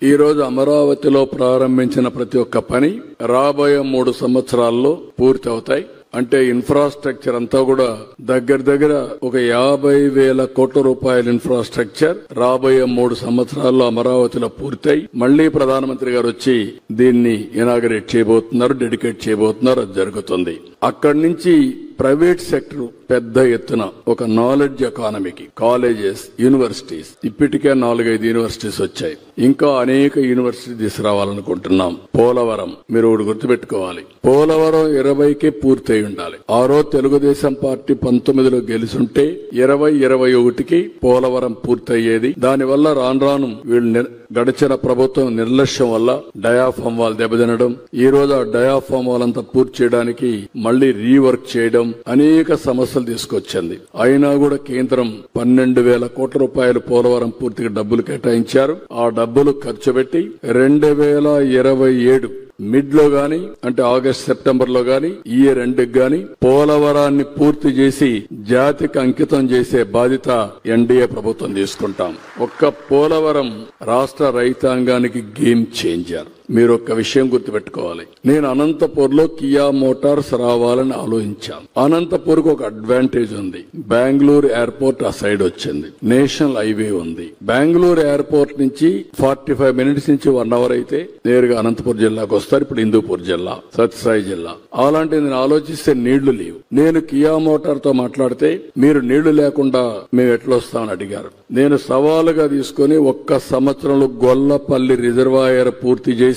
ఈ రోజు అమరావతిలో ప్రారంభించిన ప్రతి ఒక్క పని రాబోయే 3 సంవత్సరాల్లో పూర్తి అవుతాయి. అంటే ఇన్ఫ్రాస్ట్రక్చర్ అంతా కూడా దగ్గర ఒక 50,000 కోట్ల రూపాయల ఇన్ఫ్రాస్ట్రక్చర్ రాబోయే 3 సంవత్సరాల్లో అమరావతిలో పూర్తయి మళ్లీ ప్రధానమంత్రి గారు వచ్చి దీన్ని ఇనాగరేట్ చేయబోతున్నారు, డెడికేట్ చేయబోతున్నారు. అది జరుగుతుంది. అక్కడి నుంచి ప్రైవేట్ సెక్టర్ పెద్ద ఎత్తున ఒక నాలెడ్జ్ ఎకానమీకి కాలేజెస్, యూనివర్సిటీస్, ఇప్పటికే 4-5 యూనివర్సిటీస్ వచ్చాయి. ఇంకా అనేక యూనివర్సిటీ తీసుకురావాలనుకుంటున్నాం. పోలవరం మీరు ఒకటి గుర్తుపెట్టుకోవాలి. పోలవరం 20కే పూర్తయి ఉండాలి. ఆ రోజు తెలుగుదేశం పార్టీ 19లో గెలుచుంటే 2021కి పోలవరం పూర్తయ్యేది. దానివల్ల రాను వీళ్ళు గడిచిన ప్రభుత్వం నిర్లక్ష్యం వల్ల డయాఫామ్ వాల్ దెబ్బతినడం, ఈ రోజు ఆ డయాఫామ్ వాల్ అంతా పూర్తి చేయడానికి మళ్లీ రీవర్క్ చేయడం, అనేక సమస్యలు తీసుకొచ్చింది. అయినా కూడా కేంద్రం 12,000 కోట్ల రూపాయలు పోలవరం పూర్తిగా డబ్బులు కేటాయించారు. ఆ డబ్బులు ఖర్చు పెట్టి 2027 మిడ్ లో గాని, అంటే ఆగస్ట్ సెప్టెంబర్ లో గాని, ఈ ఇయర్ ఎండ్ గాని పోలవరాన్ని పూర్తి చేసి జాతికి అంకితం చేసే బాధ్యత ఎన్డీఏ ప్రభుత్వం తీసుకుంటాం. ఒక్క పోలవరం రాష్ట్ర రైతాంగానికి గేమ్ చేంజర్. మీరు ఒక్క విషయం గుర్తుపెట్టుకోవాలి. నేను అనంతపూర్లో కియా మోటార్స్ రావాలని ఆలోచించాను. అనంతపూర్కు ఒక అడ్వాంటేజ్ ఉంది. బెంగళూరు ఎయిర్పోర్ట్ ఆ సైడ్ వచ్చింది, నేషనల్ హైవే ఉంది. బెంగళూరు ఎయిర్పోర్ట్ నుంచి 45 మినిట్స్ నుంచి 1 అవర్ అయితే నేరుగా అనంతపురం జిల్లాకు వస్తారు. ఇప్పుడు హిందూపూర్ జిల్లా, సత్యసాయి జిల్లా. అలాంటిది నేను ఆలోచిస్తే నీళ్లు లేవు. నేను కియా మోటార్ తో మాట్లాడితే మీరు నీళ్లు లేకుండా మేము ఎట్లా వస్తామని అడిగారు. నేను సవాలుగా తీసుకుని ఒక్క సంవత్సరంలో గొల్లపల్లి రిజర్వాయర్ పూర్తి చేసి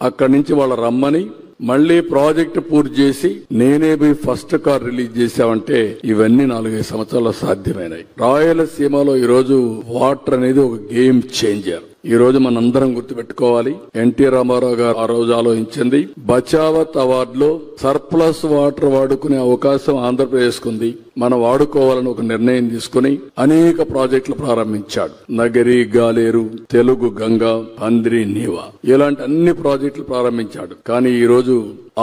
అక్కడి నుంచి వాళ్ళ రమ్మని మళ్లీ ప్రాజెక్టు పూర్తి చేసి నేనే పోయి ఫస్ట్ కార్ రిలీజ్ చేశామంటే ఇవన్నీ 4-5 సంవత్సరాల్లో సాధ్యమైనాయి. రాయలసీమలో ఈ రోజు వాటర్ అనేది ఒక గేమ్ చేంజర్. ఈ రోజు మనందరం గుర్తుపెట్టుకోవాలి. ఎన్టీ రామారావు గారు ఆ రోజు ఆలోచించింది బచావత్ అవార్డులో సర్ప్లస్ వాటర్ వాడుకునే అవకాశం ఆంధ్రప్రదేశ్ కుంది, మనం వాడుకోవాలని ఒక నిర్ణయం తీసుకుని అనేక ప్రాజెక్టులు ప్రారంభించాడు. నగరి, గాలేరు, తెలుగు గంగ, అంద్రి, నీవా ఇలాంటి అన్ని ప్రాజెక్టులు ప్రారంభించాడు. కానీ ఈ రోజు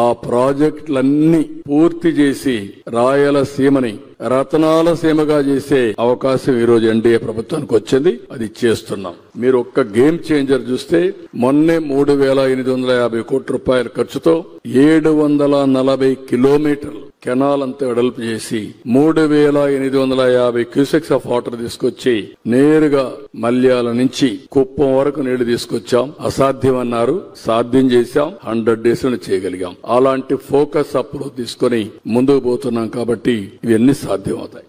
ఆ ప్రాజెక్టులన్నీ పూర్తి చేసి రాయలసీమని రతనాల సీమగా చేసే అవకాశం ఈ రోజు ఎన్డీఏ ప్రభుత్వానికి వచ్చింది. అది చేస్తున్నాం. మీరు ఒక్క గేమ్ చేంజర్ చూస్తే మొన్నే 3,850 కోట్ల రూపాయల ఖర్చుతో 740 కిలోమీటర్లు కెనాల్ అంతా వెడల్పు చేసి 3,850 క్యూసెక్స్ ఆఫ్ వాటర్ తీసుకొచ్చి నేరుగా మల్యాల నుంచి కుప్పం వరకు నీళ్లు తీసుకొచ్చాం. అసాధ్యమన్నారు, సాధ్యం చేశాం. 100 days చేయగలిగాం. అలాంటి ఫోకస్ అప్రోచ్ తీసుకుని ముందుకు పోతున్నాం. కాబట్టి ఇవన్నీ సాధ్యమవుతాయి.